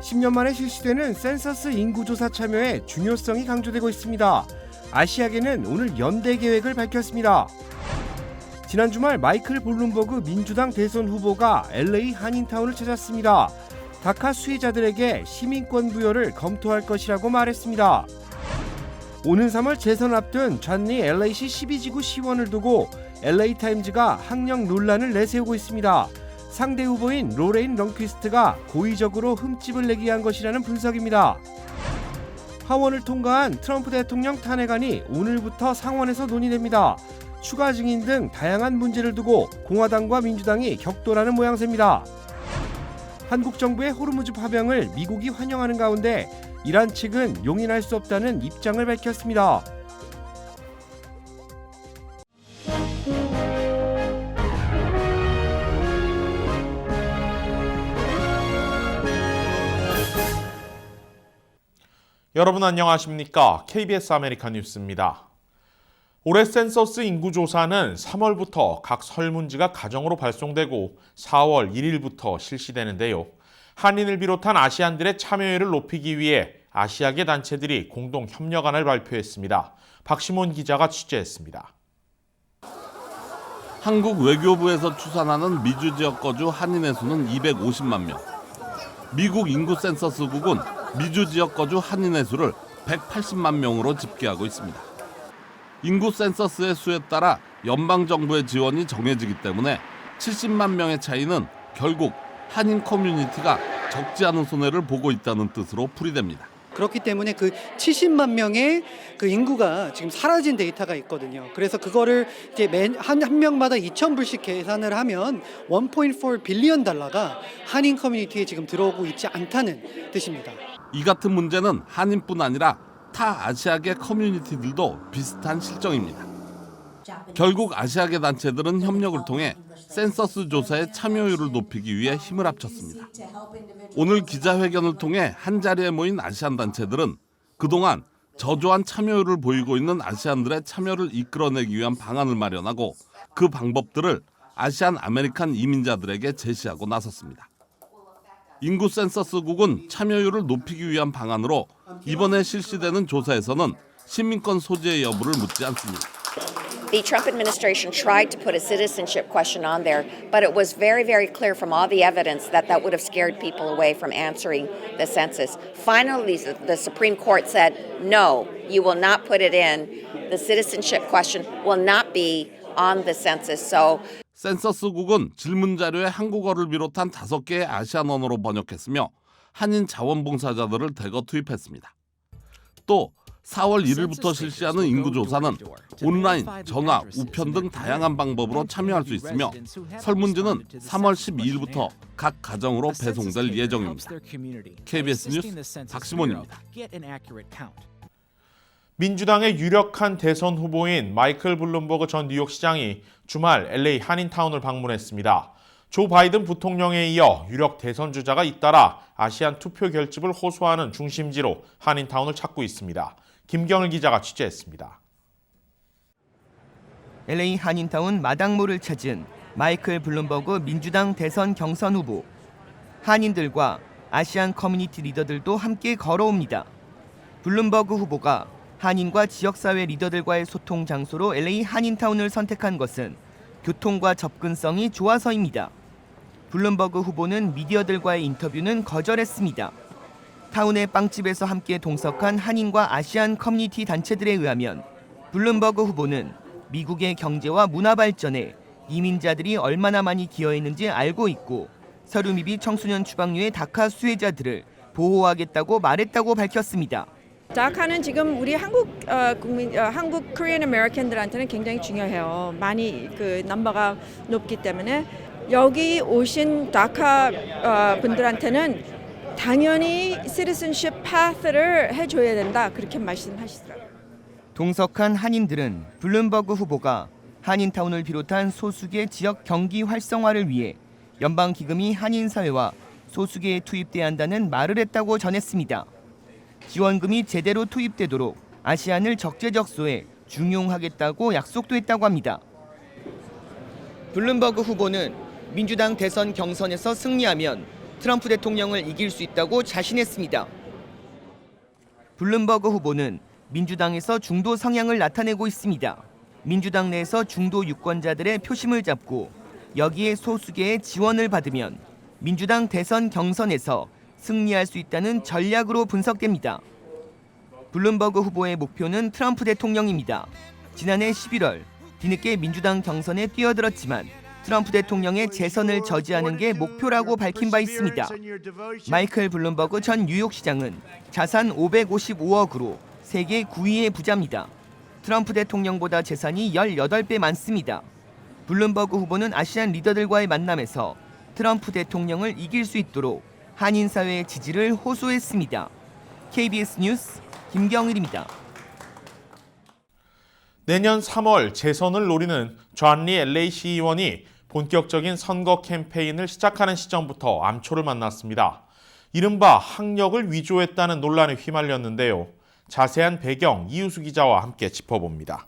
10년 만에 실시되는 센서스 인구조사 참여의 중요성이 강조되고 있습니다. 아시아계는 오늘 연대 계획을 밝혔습니다. 지난 주말 마이클 블룸버그 민주당 대선 후보가 LA 한인타운을 찾았습니다. 다카 수혜자들에게 시민권 부여를 검토할 것이라고 말했습니다. 오는 3월 재선 앞둔 잔니 LA시 12지구 시원을 두고 LA타임즈가 학력 논란을 내세우고 있습니다. 상대 후보인 로레인 런퀴스트가 고의적으로 흠집을 내기 위한 것이라는 분석입니다. 하원을 통과한 트럼프 대통령 탄핵안이 오늘부터 상원에서 논의됩니다. 추가 증인 등 다양한 문제를 두고 공화당과 민주당이 격돌하는 모양새입니다. 한국 정부의 호르무즈 파병을 미국이 환영하는 가운데 이란 측은 용인할 수 없다는 입장을 밝혔습니다. 여러분 안녕하십니까? KBS 아메리칸 뉴스입니다. 올해 센서스 인구조사는 3월부터 각 설문지가 가정으로 발송되고 4월 1일부터 실시되는데요. 한인을 비롯한 아시안들의 참여율을 높이기 위해 아시아계 단체들이 공동 협력안을 발표했습니다. 박시몬 기자가 취재했습니다. 한국 외교부에서 추산하는 미주 지역 거주 한인의 수는 250만 명. 미국 인구 센서스국은 미주 지역 거주 한인의 수를 180만 명으로 집계하고 있습니다. 인구 센서스의 수에 따라 연방정부의 지원이 정해지기 때문에 70만 명의 차이는 결국 한인 커뮤니티가 적지 않은 손해를 보고 있다는 뜻으로 풀이됩니다. 그렇기 때문에 그 70만 명의 그 인구가 지금 사라진 데이터가 있거든요. 그래서 그거를 이제 한 명마다 2,000불씩 계산을 하면 1.4 빌리언 달러가 한인 커뮤니티에 지금 들어오고 있지 않다는 뜻입니다. 이 같은 문제는 한인뿐 아니라 타 아시아계 커뮤니티들도 비슷한 실정입니다. 결국 아시아계 단체들은 협력을 통해 센서스 조사의 참여율을 높이기 위해 힘을 합쳤습니다. 오늘 기자회견을 통해 한자리에 모인 아시안 단체들은 그동안 저조한 참여율을 보이고 있는 아시안들의 참여를 이끌어내기 위한 방안을 마련하고 그 방법들을 아시안 아메리칸 이민자들에게 제시하고 나섰습니다. 인구 센서스국은 참여율을 높이기 위한 방안으로 이번에 실시되는 조사에서는 시민권 소지의 여부를 묻지 않습니다. The Trump administration tried to put a citizenship question on there, but it was very, very clear from all the evidence that that would have scared people away from answering the census. Finally, the Supreme Court said, no, you will not put it in. The citizenship question will not be on the census. So 센서스국은 질문 자료에 한국어를 비롯한 5개의 아시안 언어로 번역했으며 한인 자원봉사자들을 대거 투입했습니다. 또 4월 1일부터 실시하는 인구조사는 온라인, 전화, 우편 등 다양한 방법으로 참여할 수 있으며 설문지는 3월 12일부터 각 가정으로 배송될 예정입니다. KBS 뉴스 박시몬입니다. 민주당의 유력한 대선 후보인 마이클 블룸버그 전 뉴욕시장이 주말 LA 한인타운을 방문했습니다. 조 바이든 부통령에 이어 유력 대선 주자가 잇따라 아시안 투표 결집을 호소하는 중심지로 한인타운을 찾고 있습니다. 김경일 기자가 취재했습니다. LA 한인타운 마당모를 찾은 마이클 블룸버그 민주당 대선 경선 후보. 한인들과 아시안 커뮤니티 리더들도 함께 걸어옵니다. 블룸버그 후보가 한인과 지역사회 리더들과의 소통 장소로 LA 한인타운을 선택한 것은 교통과 접근성이 좋아서입니다. 블룸버그 후보는 미디어들과의 인터뷰는 거절했습니다. 타운의 빵집에서 함께 동석한 한인과 아시안 커뮤니티 단체들에 의하면 블룸버그 후보는 미국의 경제와 문화 발전에 이민자들이 얼마나 많이 기여했는지 알고 있고 서류 미비 청소년 추방류의 다카 수혜자들을 보호하겠다고 말했다고 밝혔습니다. 다카는 지금 우리 한국 코리안 아메리칸들한테는 굉장히 중요해요. 많이 그 넘버가 높기 때문에 여기 오신 다카 분들한테는 당연히 시티즌십 파스를 해줘야 된다 그렇게 말씀하시더라고요. 동석한 한인들은 블룸버그 후보가 한인타운을 비롯한 소수계 지역 경기 활성화를 위해 연방기금이 한인사회와 소수계에 투입돼야 한다는 말을 했다고 전했습니다. 지원금이 제대로 투입되도록 아시안을 적재적소에 중용하겠다고 약속도 했다고 합니다. 블룸버그 후보는 민주당 대선 경선에서 승리하면 트럼프 대통령을 이길 수 있다고 자신했습니다. 블룸버그 후보는 민주당에서 중도 성향을 나타내고 있습니다. 민주당 내에서 중도 유권자들의 표심을 잡고 여기에 소수계의 지원을 받으면 민주당 대선 경선에서 승리할 수 있다는 전략으로 분석됩니다. 블룸버그 후보의 목표는 트럼프 대통령입니다. 지난해 11월 뒤늦게 민주당 경선에 뛰어들었지만 트럼프 대통령의 재선을 저지하는 게 목표라고 밝힌 바 있습니다. 마이클 블룸버그 전 뉴욕시장은 자산 555억으로 세계 9위의 부자입니다. 트럼프 대통령보다 재산이 18배 많습니다. 블룸버그 후보는 아시안 리더들과의 만남에서 트럼프 대통령을 이길 수 있도록 한인 사회의 지지를 호소했습니다. KBS 뉴스 김경일입니다. 내년 3월 재선을 노리는 존리 LA시 의원이 본격적인 선거 캠페인을 시작하는 시점부터 암초를 만났습니다. 이른바 학력을 위조했다는 논란에 휘말렸는데요. 자세한 배경 이우수 기자와 함께 짚어봅니다.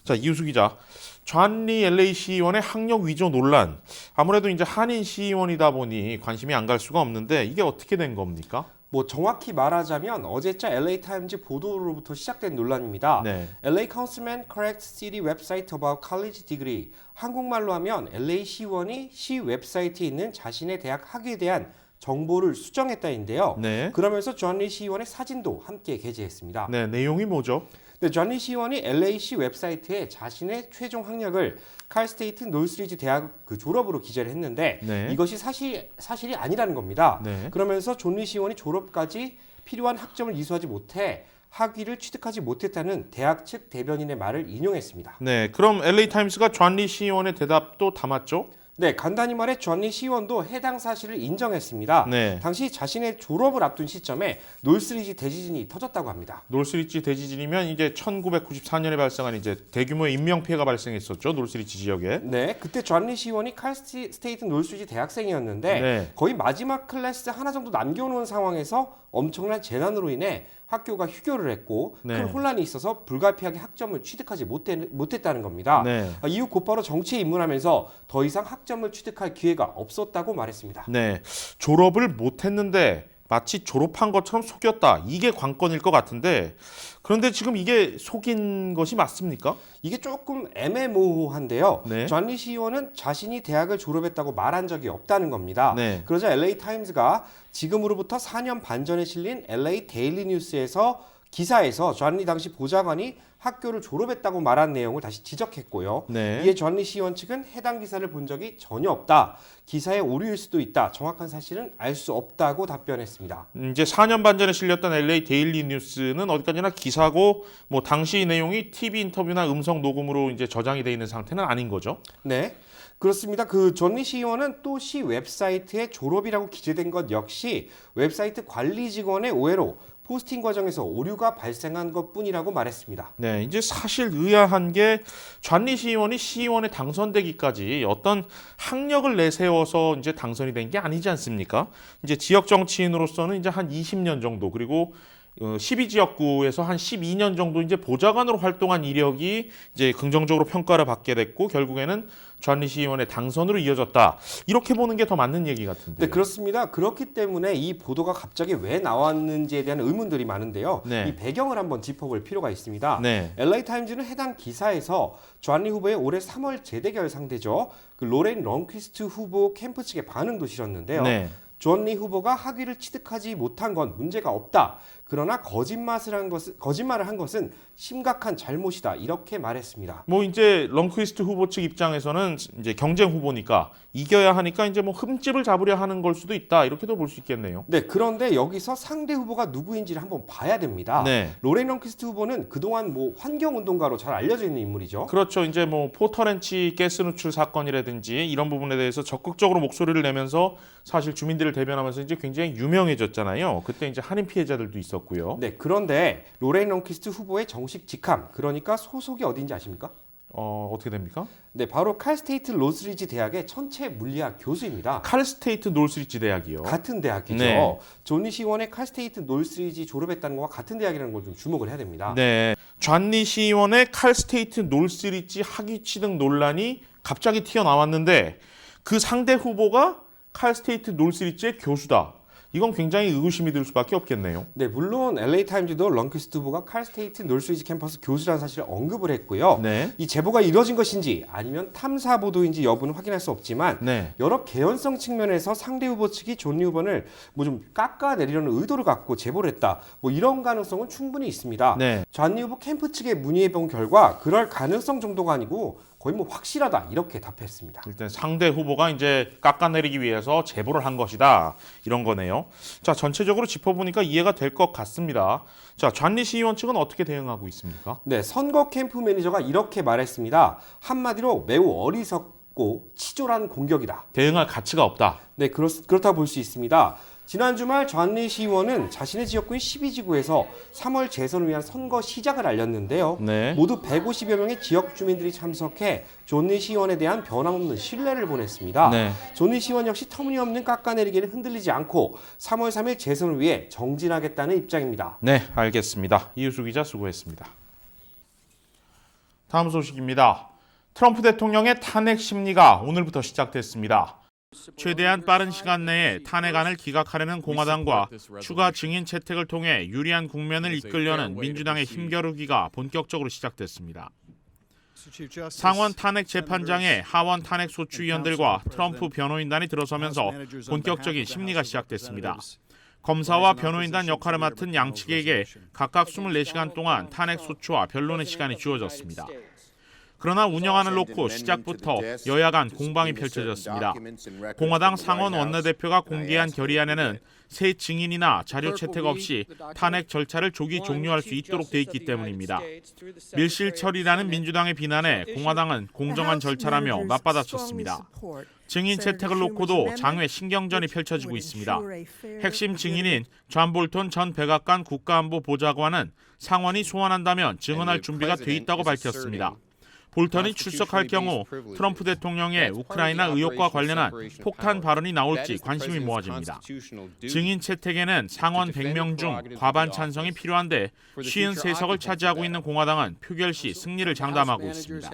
자, 이우수 기자, 존리 LA 시의원의 학력 위조 논란, 아무래도 이제 한인 시의원이다 보니 관심이 안 갈 수가 없는데 이게 어떻게 된 겁니까? 뭐 정확히 말하자면 어제자 LA 타임즈 보도로부터 시작된 논란입니다. 네. LA Councilman correct city website about college degree. 한국말로 하면 LA 시의원이 시 웹사이트에 있는 자신의 대학 학위에 대한 정보를 수정했다인데요. 네. 그러면서 존리 시의원의 사진도 함께 게재했습니다. 네, 내용이 뭐죠? 네, 존리 시의원이 LA시 웹사이트에 자신의 최종 학력을 칼스테이트 노스리지 대학 졸업으로 기재를 했는데 네. 이것이 사실이 아니라는 겁니다. 네. 그러면서 존리 시의원이 졸업까지 필요한 학점을 이수하지 못해 학위를 취득하지 못했다는 대학 측 대변인의 말을 인용했습니다. 네, 그럼 LA 타임스가 존리 시의원의 대답도 담았죠? 네, 간단히 말해 존리 시의원도 해당 사실을 인정했습니다. 네. 당시 자신의 졸업을 앞둔 시점에 노스리지 대지진이 터졌다고 합니다. 노스리지 대지진이면 이제 1994년에 발생한 이제 대규모의 인명 피해가 발생했었죠. 노스리지 지역에. 네, 그때 존리 시의원이 칼스테이트 노스리지 대학생이었는데 네. 거의 마지막 클래스 하나 정도 남겨놓은 상황에서 엄청난 재난으로 인해 학교가 휴교를 했고 네. 큰 혼란이 있어서 불가피하게 학점을 취득하지 못했다는 겁니다. 네. 이후 곧바로 정치에 입문하면서 더 이상 학점을 취득할 기회가 없었다고 말했습니다. 네, 졸업을 못했는데 마치 졸업한 것처럼 속였다. 이게 관건일 것 같은데 그런데 지금 이게 속인 것이 맞습니까? 이게 조금 애매모호한데요. 네. 존리 시의원은 자신이 대학을 졸업했다고 말한 적이 없다는 겁니다. 네. 그러자 LA 타임즈가 지금으로부터 4년 반 전에 실린 LA 데일리 뉴스에서 기사에서 존리 당시 보좌관이 학교를 졸업했다고 말한 내용을 다시 지적했고요. 네. 이에 존리 시의원 측은 해당 기사를 본 적이 전혀 없다. 기사의 오류일 수도 있다. 정확한 사실은 알 수 없다고 답변했습니다. 이제 4년 반 전에 실렸던 LA 데일리 뉴스는 어디까지나 기사고 뭐 당시 내용이 TV 인터뷰나 음성 녹음으로 이제 저장이 돼 있는 상태는 아닌 거죠. 네. 그렇습니다. 존리 시의원은 또 시 웹사이트에 졸업이라고 기재된 것 역시 웹사이트 관리 직원의 오해로 포스팅 과정에서 오류가 발생한 것뿐이라고 말했습니다. 네, 이제 사실 의아한 게 존리 시의원이 시의원에 당선되기까지 어떤 학력을 내세워서 이제 당선이 된 게 아니지 않습니까? 이제 지역 정치인으로서는 이제 한 20년 정도 그리고 12지역구에서 한 12년 정도 이제 보좌관으로 활동한 이력이 이제 긍정적으로 평가를 받게 됐고 결국에는 존리 시의원의 당선으로 이어졌다. 이렇게 보는 게 더 맞는 얘기 같은데요. 네, 그렇습니다. 그렇기 때문에 이 보도가 갑자기 왜 나왔는지에 대한 의문들이 많은데요. 네. 이 배경을 한번 짚어볼 필요가 있습니다. 네. LA 타임즈는 해당 기사에서 존리 후보의 올해 3월 재대결 상대죠. 로렌 런퀴스트 후보 캠프 측의 반응도 실었는데요. 네. 존리 후보가 학위를 취득하지 못한 건 문제가 없다. 그러나 거짓말을 한 것은 심각한 잘못이다. 이렇게 말했습니다. 뭐 이제 런퀴스트 후보 측 입장에서는 이제 경쟁 후보니까 이겨야 하니까 이제 뭐 흠집을 잡으려 하는 걸 수도 있다. 이렇게도 볼 수 있겠네요. 네, 그런데 여기서 상대 후보가 누구인지를 한번 봐야 됩니다. 네. 로렌 런퀴스트 후보는 그동안 뭐 환경운동가로 잘 알려져 있는 인물이죠. 그렇죠. 이제 뭐 포터렌치 가스 누출 사건이라든지 이런 부분에 대해서 적극적으로 목소리를 내면서 사실 주민들을 대변하면서 이제 굉장히 유명해졌잖아요. 그때 이제 한인 피해자들도 있었고요. 네, 그런데 로렌 런퀴스트 후보의 정식 직함, 그러니까 소속이 어딘지 아십니까? 어떻게 됩니까? 네, 바로 칼스테이트 로스리지 대학의 천체 물리학 교수입니다. 칼스테이트 노스리지 대학이요. 같은 대학이죠. 네. 존리 시의원의 칼스테이트 노스리지 졸업했다는 것과 같은 대학이라는 걸 좀 주목을 해야 됩니다. 네, 존리 시의원의 칼스테이트 노스리지 학위 취득 논란이 갑자기 튀어나왔는데 그 상대 후보가 칼스테이트 놀스리츠의 교수다. 이건 굉장히 의구심이 들 수밖에 없겠네요. 네, 물론 LA 타임즈도 런퀴스트 후보가 칼스테이트 놀스리지 캠퍼스 교수라는 사실을 언급을 했고요. 네. 이 제보가 이뤄진 것인지 아니면 탐사 보도인지 여부는 확인할 수 없지만 네. 여러 개연성 측면에서 상대 후보 측이 존 리 후보를 뭐 좀 깎아내리려는 의도를 갖고 제보를 했다. 뭐 이런 가능성은 충분히 있습니다. 네. 존 리 후보 캠프 측에 문의해본 결과 그럴 가능성 정도가 아니고 거의 뭐 확실하다 이렇게 답했습니다. 일단 상대 후보가 이제 깎아내리기 위해서 제보를 한 것이다. 이런 거네요. 자, 전체적으로 짚어보니까 이해가 될 것 같습니다. 자, 존 리 시의원 측은 어떻게 대응하고 있습니까? 네, 선거 캠프 매니저가 이렇게 말했습니다. 한마디로 매우 어리석고 치졸한 공격이다. 대응할 가치가 없다. 네, 그렇다고 볼 수 있습니다. 지난 주말 존 리 시의원은 자신의 지역구인 12지구에서 3월 재선을 위한 선거 시작을 알렸는데요. 네. 모두 150여 명의 지역 주민들이 참석해 존 리 시의원에 대한 변함없는 신뢰를 보냈습니다. 네. 존 리 시의원 역시 터무니없는 깎아내리기는 흔들리지 않고 3월 3일 재선을 위해 정진하겠다는 입장입니다. 네, 알겠습니다. 이유수 기자 수고했습니다. 다음 소식입니다. 트럼프 대통령의 탄핵 심리가 오늘부터 시작됐습니다. 최대한 빠른 시간 내에 탄핵안을 기각하려는 공화당과 추가 증인 채택을 통해 유리한 국면을 이끌려는 민주당의 힘겨루기가 본격적으로 시작됐습니다. 상원 탄핵 재판장에 하원 탄핵 소추위원들과 트럼프 변호인단이 들어서면서 본격적인 심리가 시작됐습니다. 검사와 변호인단 역할을 맡은 양측에게 각각 24시간 동안 탄핵 소추와 변론의 시간이 주어졌습니다. 그러나 운영안을 놓고 시작부터 여야 간 공방이 펼쳐졌습니다. 공화당 상원 원내대표가 공개한 결의안에는 새 증인이나 자료 채택 없이 탄핵 절차를 조기 종료할 수 있도록 돼 있기 때문입니다. 밀실 처리라는 민주당의 비난에 공화당은 공정한 절차라며 맞받아쳤습니다. 증인 채택을 놓고도 장외 신경전이 펼쳐지고 있습니다. 핵심 증인인 존 볼턴 전 백악관 국가안보 보좌관은 상원이 소환한다면 증언할 준비가 돼 있다고 밝혔습니다. 볼턴이 출석할 경우 트럼프 대통령의 우크라이나 의혹과 관련한 폭탄 발언이 나올지 관심이 모아집니다. 증인 채택에는 상원 100명 중 과반 찬성이 필요한데 53석을 차지하고 있는 공화당은 표결 시 승리를 장담하고 있습니다.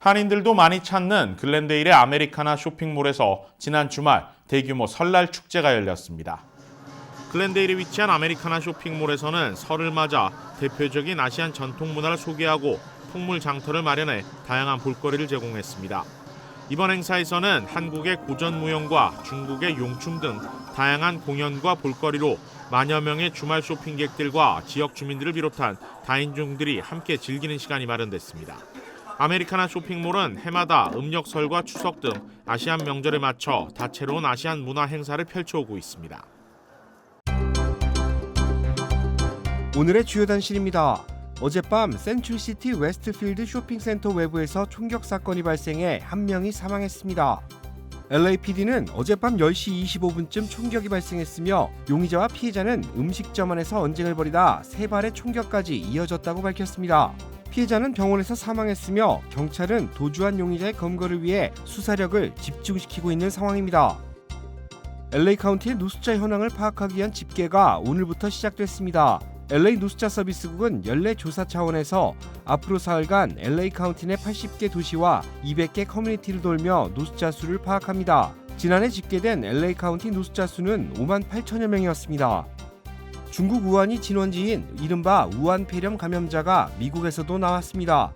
한인들도 많이 찾는 글렌데일의 아메리카나 쇼핑몰에서 지난 주말 대규모 설날 축제가 열렸습니다. 글렌데일에 위치한 아메리카나 쇼핑몰에서는 설을 맞아 대표적인 아시안 전통 문화를 소개하고 풍물 장터를 마련해 다양한 볼거리를 제공했습니다. 이번 행사에서는 한국의 고전 무용과 중국의 용춤 등 다양한 공연과 볼거리로 만여 명의 주말 쇼핑객들과 지역 주민들을 비롯한 다인종들이 함께 즐기는 시간이 마련됐습니다. 아메리카나 쇼핑몰은 해마다 음력설과 추석 등 아시안 명절에 맞춰 다채로운 아시안 문화 행사를 펼쳐오고 있습니다. 오늘의 주요 단신입니다. 어젯밤 센츄리시티 웨스트필드 쇼핑센터 외부에서 총격 사건이 발생해 한 명이 사망했습니다. LAPD는 어젯밤 10시 25분쯤 총격이 발생했으며 용의자와 피해자는 음식점 안에서 언쟁을 벌이다 3발의 총격까지 이어졌다고 밝혔습니다. 피해자는 병원에서 사망했으며 경찰은 도주한 용의자의 검거를 위해 수사력을 집중시키고 있는 상황입니다. LA 카운티의 노숙자 현황을 파악하기 위한 집계가 오늘부터 시작됐습니다. LA 노숙자 서비스국은 연례 조사 차원에서 앞으로 사흘간 LA 카운티 내 80개 도시와 200개 커뮤니티를 돌며 노숙자 수를 파악합니다. 지난해 집계된 LA 카운티 노숙자 수는 5만 8천여 명이었습니다. 중국 우한이 진원지인 이른바 우한 폐렴 감염자가 미국에서도 나왔습니다.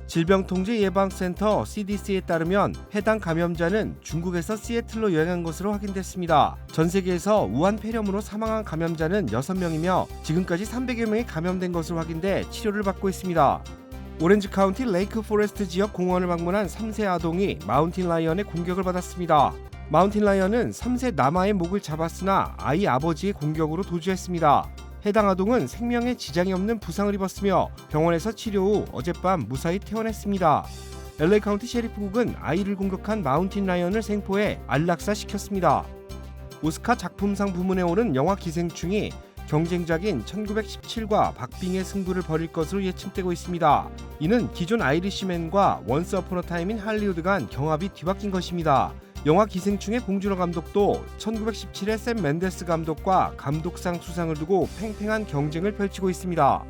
질병통제예방센터 CDC에 따르면 해당 감염자는 중국에서 시애틀로 여행한 것으로 확인됐습니다. 전 세계에서 우한 폐렴으로 사망한 감염자는 6명이며 지금까지 300여 명이 감염된 것으로 확인돼 치료를 받고 있습니다. 오렌지 카운티 레이크 포레스트 지역 공원을 방문한 3세 아동이 마운틴 라이언의 공격을 받았습니다. 마운틴 라이언은 3세 남아의 목을 잡았으나 아이 아버지의 공격으로 도주했습니다. 해당 아동은 생명에 지장이 없는 부상을 입었으며 병원에서 치료 후 어젯밤 무사히 퇴원했습니다. LA 카운티 셰리프국은 아이를 공격한 마운틴 라이언을 생포해 안락사시켰습니다. 오스카 작품상 부문에 오른 영화 기생충이 경쟁작인 1917과 박빙의 승부를 벌일 것으로 예측되고 있습니다. 이는 기존 아이리시맨과 원스 어폰 어 타임 인 할리우드 간 경합이 뒤바뀐 것입니다. 영화 기생충의 봉준호 감독도 1917의 샘 맨데스 감독과 감독상 수상을 두고 팽팽한 경쟁을 펼치고 있습니다.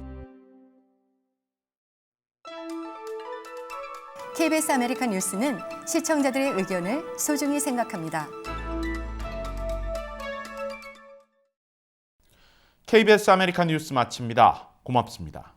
KBS 아메리칸 뉴스는 시청자들의 의견을 소중히 생각합니다. KBS 아메리칸 뉴스 마칩니다. 고맙습니다.